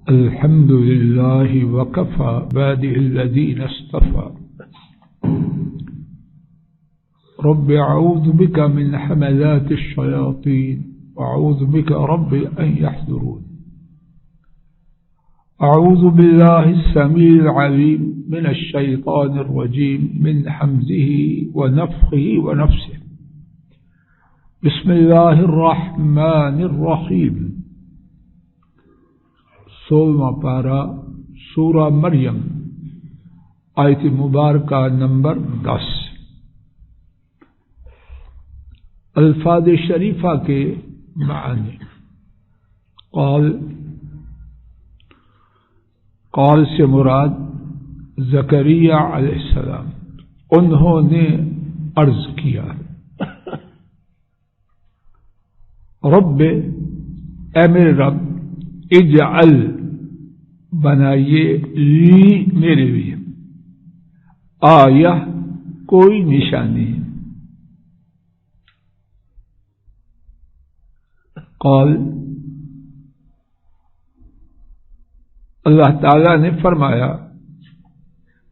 الحمد لله وكفى عباده الذين اصطفى رب أعوذ بك من حملات الشياطين وأعوذ بك رب أن يحضرون. أعوذ بالله السميع العليم من الشيطان الرجيم من حمزه ونفخه ونفسه. بسم الله الرحمن الرحيم. 16واں پارہ سورہ مریم آیت مبارکہ نمبر 10. الفاظ شریفہ کے معنی. قال سے مراد زکریا علیہ السلام، انہوں نے عرض کیا، رب، اے میرے رب، اجعل، بنائیے، لی، میرے لیے، آیہ، کوئی نشانی. قال، اللہ تعالی نے فرمایا،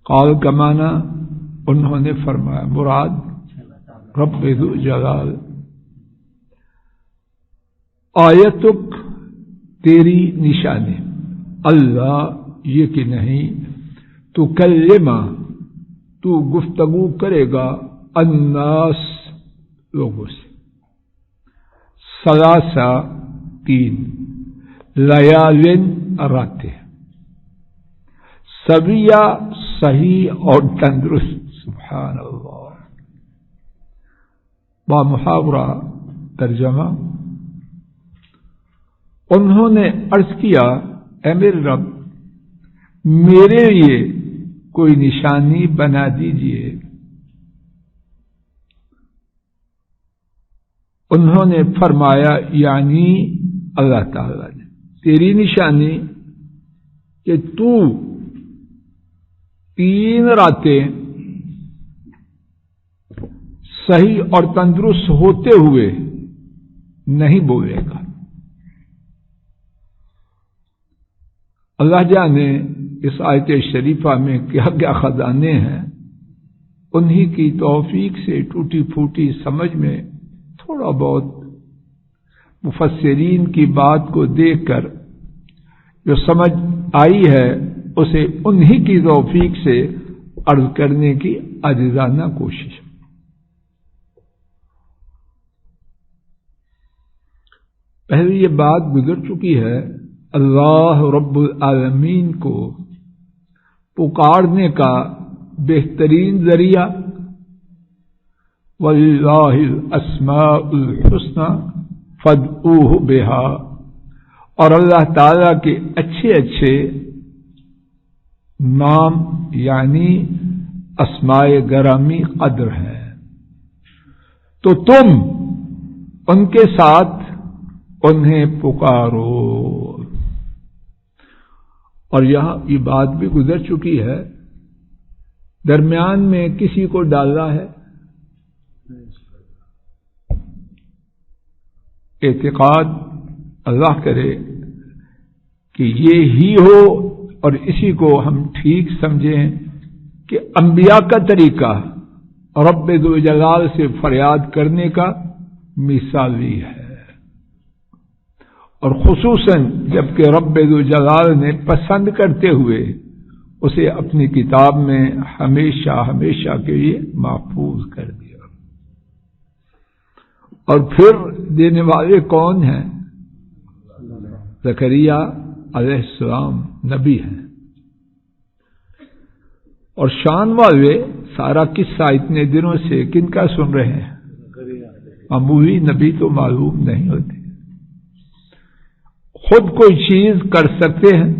قال کا معنی انہوں نے فرمایا، مراد رب ذو جلال، آیتک، تیری نشانی، اللہ، یہ کہ نہیں، تو کلمہ، تو گفتگو کرے گا، الناس، لوگوں سے، ثلاثہ، 3، لیالن، راتیں، سویہ، صحیح اور تندرست. سبحان اللہ. با محاورہ ترجمہ. انہوں نے عرض کیا، اے میرے رب، میرے لیے کوئی نشانی بنا دیجئے. انہوں نے فرمایا، یعنی اللہ تعالی نے، تیری نشانی کہ تو 3 راتیں صحیح اور تندرست ہوتے ہوئے نہیں بولے گا. اللہ جانے اس آیت شریفہ میں کیا کیا خزانے ہیں. انہی کی توفیق سے ٹوٹی پھوٹی سمجھ میں تھوڑا بہت مفسرین کی بات کو دیکھ کر جو سمجھ آئی ہے اسے انہی کی توفیق سے عرض کرنے کی عاجزانہ کوشش. پہلے یہ بات گزر چکی ہے، اللہ رب العالمین کو پکارنے کا بہترین ذریعہ، وَلِلَّهِ الْأَسْمَاءُ الْحُسْنَى فَادْعُوهُ بِهَا، اور اللہ تعالی کے اچھے اچھے نام یعنی اسماء گرامی قدر ہیں، تو تم ان کے ساتھ انہیں پکارو. اور یہاں یہ بات بھی گزر چکی ہے، درمیان میں کسی کو ڈالا ہے. اعتقاد اللہ کرے کہ یہ ہی ہو اور اسی کو ہم ٹھیک سمجھیں کہ انبیاء کا طریقہ رب ذو جلال سے فریاد کرنے کا مثالی ہے، اور خصوصاً جبکہ رب ذو جلال نے پسند کرتے ہوئے اسے اپنی کتاب میں ہمیشہ ہمیشہ کے لیے محفوظ کر دیا. اور پھر دینے والے کون ہیں؟ زکریا علیہ السلام نبی ہیں، اور شان والے سارا قصہ اتنے دنوں سے کن کا سن رہے ہیں؟ معمولی نبی تو معلوم نہیں ہوتے، خود کوئی چیز کر سکتے ہیں.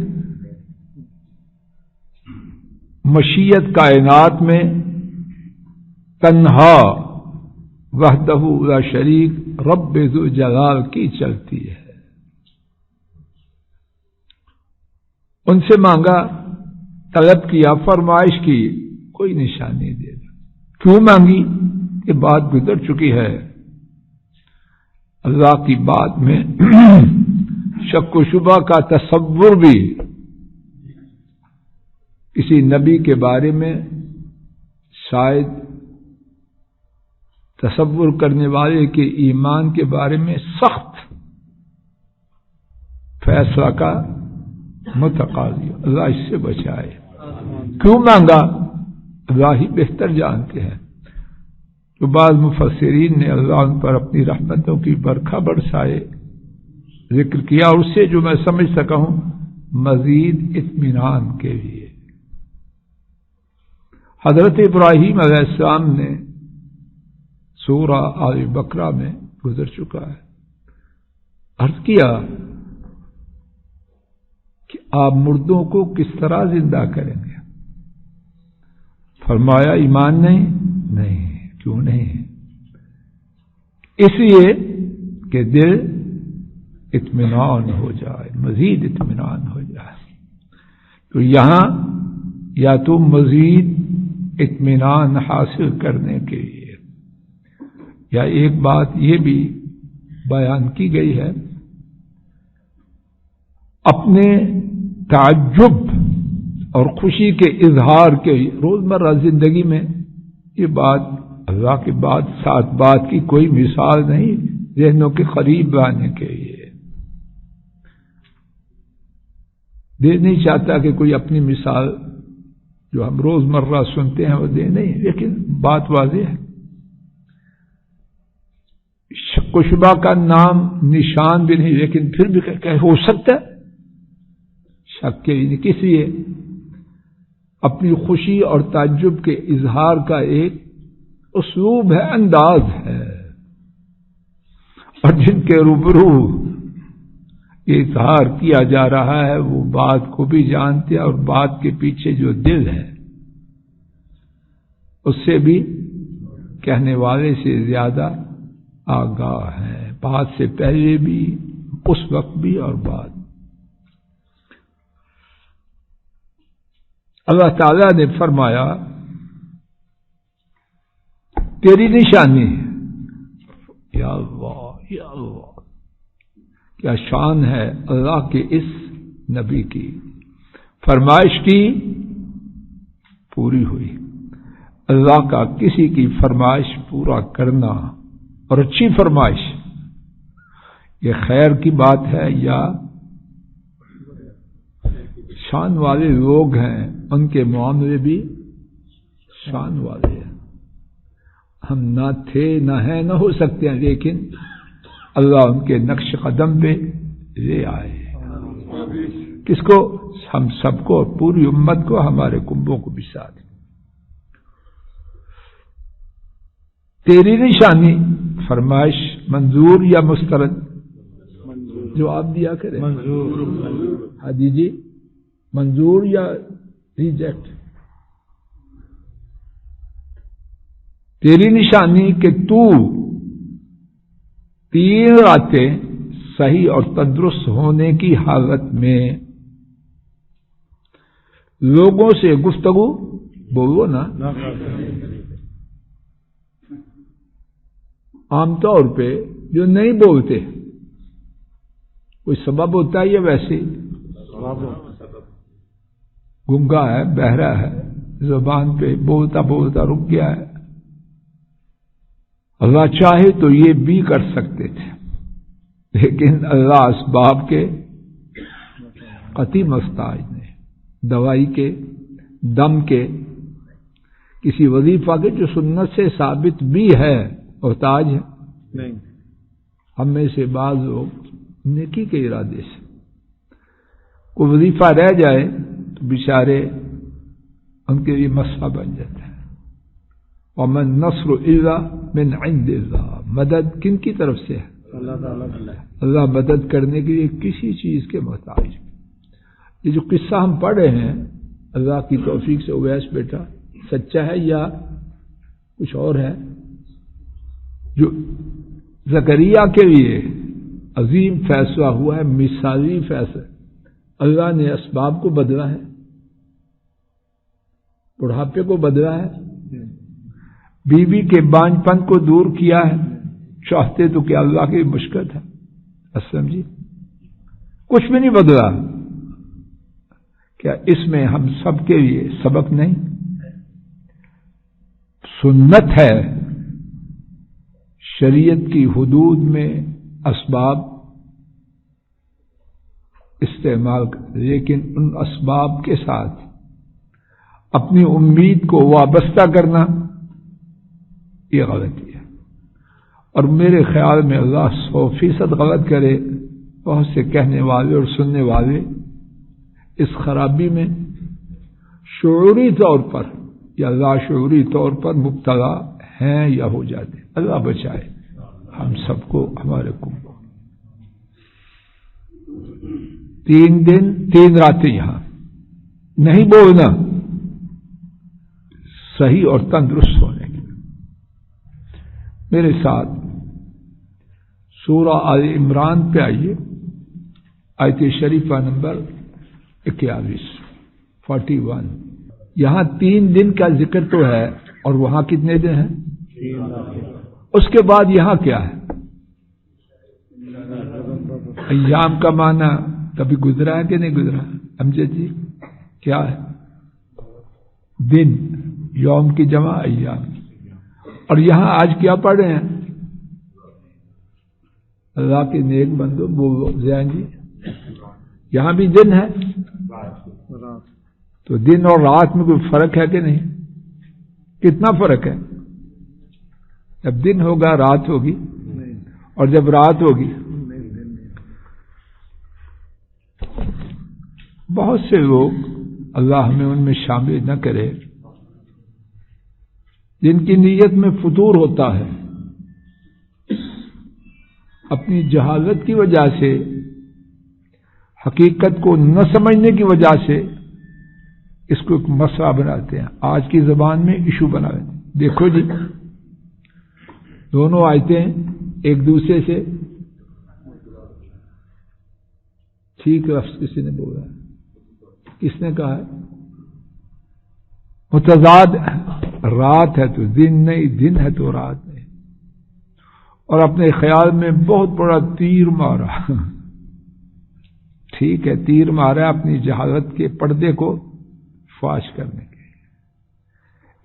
مشیت کائنات میں تنہا وحدہ لا شریک رب ذو جلال کی چلتی ہے. ان سے مانگا، طلب کیا، فرمائش کی، کوئی نشانی دے دو. کیوں مانگی؟ یہ بات گزر چکی ہے. اللہ کی بات میں شک و شبہ کا تصور بھی کسی نبی کے بارے میں شاید تصور کرنے والے کے ایمان کے بارے میں سخت فیصلہ کا متقاضی. اللہ اس سے بچائے. کیوں مانگا؟ اللہ ہی بہتر جانتے ہیں. تو بعض مفسرین نے اللہ ان پر اپنی رحمتوں کی برکھا برسائے ذکر کیا، اور اس سے جو میں سمجھ سکا ہوں مزید اطمینان کے لیے. حضرت ابراہیم علیہ السلام نے سورہ آل بقرہ میں گزر چکا ہے، عرض کیا کہ آپ مردوں کو کس طرح زندہ کریں گے؟ فرمایا ایمان نہیں. کیوں نہیں؟ اس لیے کہ دل اطمینان ہو جائے، مزید اطمینان ہو جائے. تو یہاں یا تو مزید اطمینان حاصل کرنے کے لیے یا ایک بات یہ بھی بیان کی گئی ہے، اپنے تعجب اور خوشی کے اظہار کے روزمرہ زندگی میں یہ بات اللہ کے بعد ساتھ بات کی کوئی مثال نہیں ذہنوں کے قریب لانے کے لیے. دل نہیں چاہتا کہ کوئی اپنی مثال جو ہم روزمرہ سنتے ہیں وہ دے نہیں، لیکن بات واضح ہے. شک و شبہ کا نام نشان بھی نہیں، لیکن پھر بھی کہ ہو سکتا ہے شک کے لیے کس لیے اپنی خوشی اور تعجب کے اظہار کا ایک اسلوب ہے، انداز ہے، اور جن کے روبرو یہ اظہار کیا جا رہا ہے وہ بات کو بھی جانتے ہیں، اور بات کے پیچھے جو دل ہے اس سے بھی کہنے والے سے زیادہ آگاہ ہے، بات سے پہلے بھی، اس وقت بھی اور بعد. اللہ تعالیٰ نے فرمایا تیری نشانی ہے. یا اللہ یا اللہ، کیا شان ہے اللہ کے اس نبی کی. فرمائش کی پوری ہوئی. اللہ کا کسی کی فرمائش پورا کرنا اور اچھی فرمائش یہ خیر کی بات ہے یا شان والے لوگ ہیں ان کے معاملے بھی شان والے ہیں. ہم نہ تھے نہ ہیں نہ ہو سکتے ہیں، لیکن اللہ ان کے نقش قدم پہ لے آئے. کس کو؟ ہم سب کو، پوری امت کو، ہمارے کنبوں کو بھی ساتھ. تیری نشانی فرمائش منظور یا مسترد؟ جواب دیا کرے. منظور. حاجی جی منظور یا ریجیکٹ؟ تیری نشانی کہ تو 3 راتیں صحیح اور تندرست ہونے کی حالت میں لوگوں سے گفتگو بولو نا. عام طور پہ جو نہیں بولتے کوئی سبب ہوتا ہے یا ویسے گنگا ہے، بہرا ہے، زبان پہ بولتا بولتا رک گیا ہے. اللہ چاہے تو یہ بھی کر سکتے تھے، لیکن اللہ اسباب کے قطعی محتاج نے، دوائی کے، دم کے، کسی وظیفہ کے جو سنت سے ثابت بھی ہے محتاج ہے نہیں. ہم میں سے بعض لوگ نیکی کے ارادے سے کوئی وظیفہ رہ جائے تو بیچارے ان کے لیے مسئلہ بن جاتا ہے. ومن نصر الا من عند اللہ، مدد کن کی طرف سے ہے؟ اللہ مدد کرنے کے لیے کسی چیز کے محتاج. یہ جو قصہ ہم پڑھ رہے ہیں اللہ کی توفیق سے اویس بیٹا سچا ہے یا کچھ اور ہے؟ جو زکریا کے لیے عظیم فیصلہ ہوا ہے، مثالی فیصلہ. اللہ نے اسباب کو بدلا ہے، بڑھاپے کو بدلا ہے، بیوی کے بانج پن کو دور کیا ہے. چاہتے تو کہ اللہ کی مشکل ہے. اسلم جی کچھ بھی نہیں بدلا. کیا اس میں ہم سب کے لیے سبق نہیں؟ سنت ہے شریعت کی حدود میں اسباب استعمال کر، لیکن ان اسباب کے ساتھ اپنی امید کو وابستہ کرنا یہ غلطی ہے. اور میرے خیال میں اللہ 100% غلط کرے. بہت سے کہنے والے اور سننے والے اس خرابی میں شعوری طور پر یا لاشعوری طور پر مبتلا ہیں یا ہو جاتے. اللہ بچائے ہم سب کو، ہمارے کو. 3 دن 3 راتیں یہاں نہیں بولنا صحیح اور تندرست ہونے کی. میرے ساتھ سورہ آل عمران پہ آئیے، آیت شریفہ نمبر 41. یہاں 3 دن کا ذکر تو ہے، اور وہاں کتنے دن ہیں؟ 3. اس کے بعد یہاں کیا ہے؟ ایام کا معنی کبھی گزرا ہے کہ نہیں گزرا؟ امجد جی کیا ہے؟ دن، یوم کی جمع ایام. اور یہاں آج کیا پڑھ رہے ہیں؟ اللہ کے نیک بندو بولو زین جی، یہاں بھی دن ہے. تو دن اور رات میں کوئی فرق ہے کہ نہیں؟ کتنا فرق ہے؟ جب دن ہوگا رات ہوگی، اور جب رات ہوگی. بہت سے لوگ، اللہ ہمیں ان میں شامل نہ کرے، جن کی نیت میں فطور ہوتا ہے، اپنی جہالت کی وجہ سے، حقیقت کو نہ سمجھنے کی وجہ سے اس کو ایک مسئلہ بناتے ہیں، آج کی زبان میں ایشو بنا لیتے ہیں. دیکھو جی، دونوں آیتیں ایک دوسرے سے ٹھیک لفظ کسی نے بولا، کس نے کہا ہے؟ متضاد. رات ہے تو دن نہیں، دن ہے تو رات نہیں. اور اپنے خیال میں بہت بڑا تیر مارا. ٹھیک ہے، تیر مارا اپنی جہالت کے پردے کو فاش کرنے کے.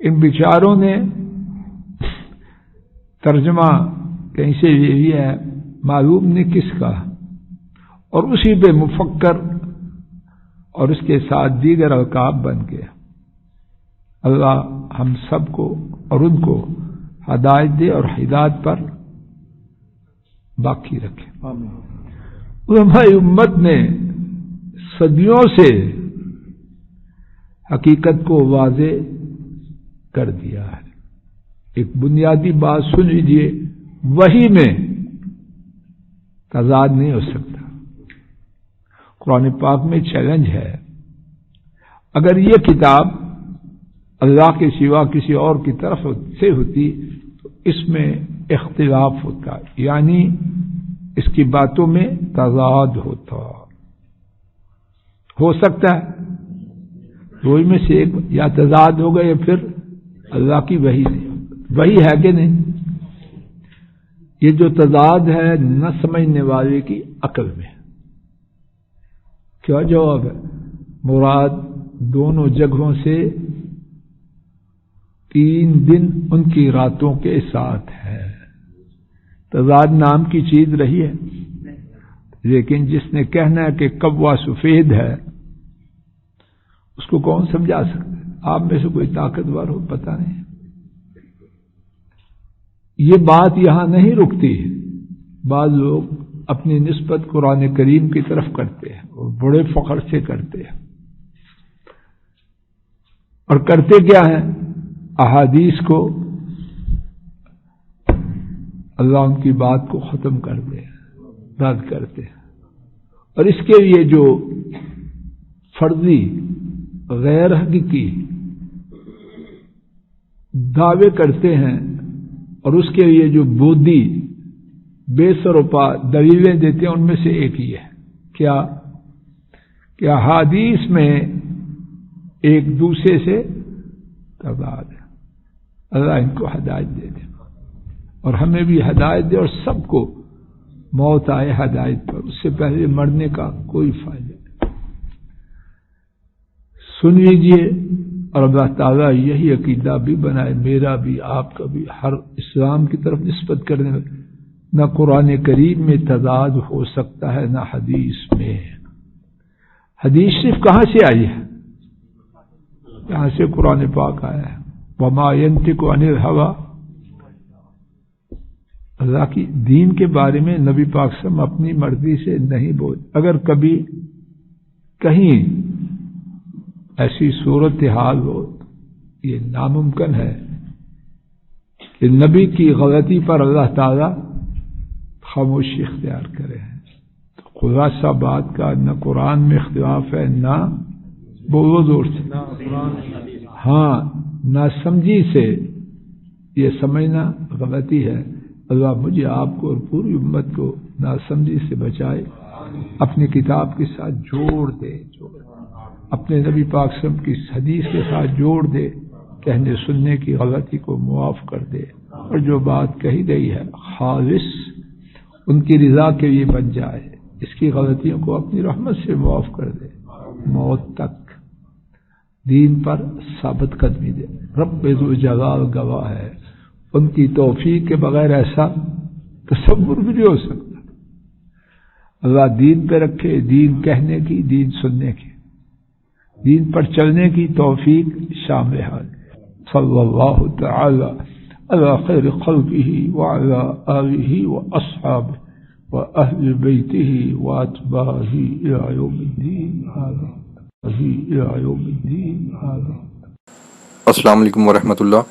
ان بیچاروں نے ترجمہ کہیں سے یہ لیا ہے، معلوم نہیں کس کا، اور اسی پہ مفکر اور اس کے ساتھ دیگر القاب بن گیا. اللہ ہم سب کو اور ان کو ہدایت دے اور ہدایت پر باقی رکھے. علماء امت نے صدیوں سے حقیقت کو واضح کر دیا ہے. ایک بنیادی بات سن لیجیے، وحی میں تضاد نہیں ہو سکتا. قرآن پاک میں چیلنج ہے، اگر یہ کتاب اللہ کے سوا کسی اور کی طرف سے ہوتی تو اس میں اختلاف ہوتا، یعنی اس کی باتوں میں تضاد ہوتا. ہو سکتا ہے دو میں سے ایک، یا تضاد ہوگا یا پھر اللہ کی وحی نہیں. وحی ہے کہ نہیں؟ یہ جو تضاد ہے نہ سمجھنے والے کی عقل میں. کیا جواب ہے؟ مراد دونوں جگہوں سے 3 دن ان کی راتوں کے ساتھ ہے. تضاد نام کی چیز رہی ہے، لیکن جس نے کہنا ہے کہ کوا سفید ہے اس کو کون سمجھا سکتا ہے؟ آپ میں سے کوئی طاقتور ہو؟ پتہ نہیں. یہ بات یہاں نہیں رکتی. بعض لوگ اپنی نسبت قرآن کریم کی طرف کرتے ہیں اور بڑے فخر سے کرتے ہیں، اور کرتے کیا ہیں؟ احادیث کو، اللہ ان کی بات کو ختم کر دے، رد کرتے ہیں. اور اس کے لیے جو فرضی غیر حقیقی دعوے کرتے ہیں، اور اس کے لیے جو بودی بے سروپا دلیلیں دیتے ہیں، ان میں سے ایک ہی ہے کیا کہ احادیث میں ایک دوسرے سے تضاد ہے. اللہ ان کو ہدایت دے دے اور ہمیں بھی ہدایت دے اور سب کو موت آئے ہدایت پر، اس سے پہلے مرنے کا کوئی فائدہ نہیں۔ سن لیجئے، اور اللہ تعالیٰ یہی عقیدہ بھی بنائے، میرا بھی، آپ کا بھی، ہر اسلام کی طرف نسبت کرنے میں نہ قرآن کریم میں تضاد ہو سکتا ہے نہ حدیث میں۔ حدیث صرف کہاں سے آئی ہے؟ یہاں سے قرآن پاک آیا ہے، وما ينطق عن الهوى۔ اللہ کی دین کے بارے میں نبی پاک صلی اللہ علیہ وسلم اپنی مرضی سے نہیں بول۔ اگر کبھی کہیں ایسی صورتحال ہو، یہ ناممکن ہے کہ نبی کی غلطی پر اللہ تعالی خاموشی اختیار کرے۔ تو خلاصہ بات کا نہ قرآن میں اختلاف ہے، نہ بولو زور سے، ہاں نہ سمجھی سے یہ سمجھنا غلطی ہے۔ اللہ مجھے، آپ کو اور پوری امت کو ناسمجھی سے بچائے، اپنی کتاب کے ساتھ جوڑ دے، اپنے نبی پاک صلی اللہ علیہ وسلم کی حدیث کے ساتھ جوڑ دے، کہنے سننے کی غلطی کو معاف کر دے، اور جو بات کہی گئی ہے خالص ان کی رضا کے لیے بن جائے، اس کی غلطیوں کو اپنی رحمت سے معاف کر دے، موت تک دین پر ثابت قدمی دے۔ رب ذو جلال گواہ ہے، ان کی توفیق کے بغیر ایسا تصور بھی نہیں ہو سکتا۔ اللہ دین پہ رکھے، دین کہنے کی، دین سننے کی، دین پر چلنے کی توفیق شامل ہے۔ صلی اللہ تعالی علی خیر خلقہ وعلی آلہ واصحابہ واہل بیتہ واتباعہ الی یوم الدین آمین۔ السلام علیکم ورحمۃ اللہ۔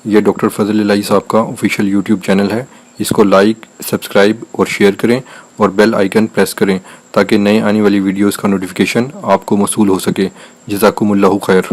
یہ ڈاکٹر فضل الہی صاحب کا آفیشیل یوٹیوب چینل ہے، اس کو لائک، سبسکرائب اور شیئر کریں، اور بیل آئیکن پریس کریں تاکہ نئے آنے والی ویڈیوز کا نوٹیفیکیشن آپ کو موصول ہو سکے۔ جزاکم اللہ خیر۔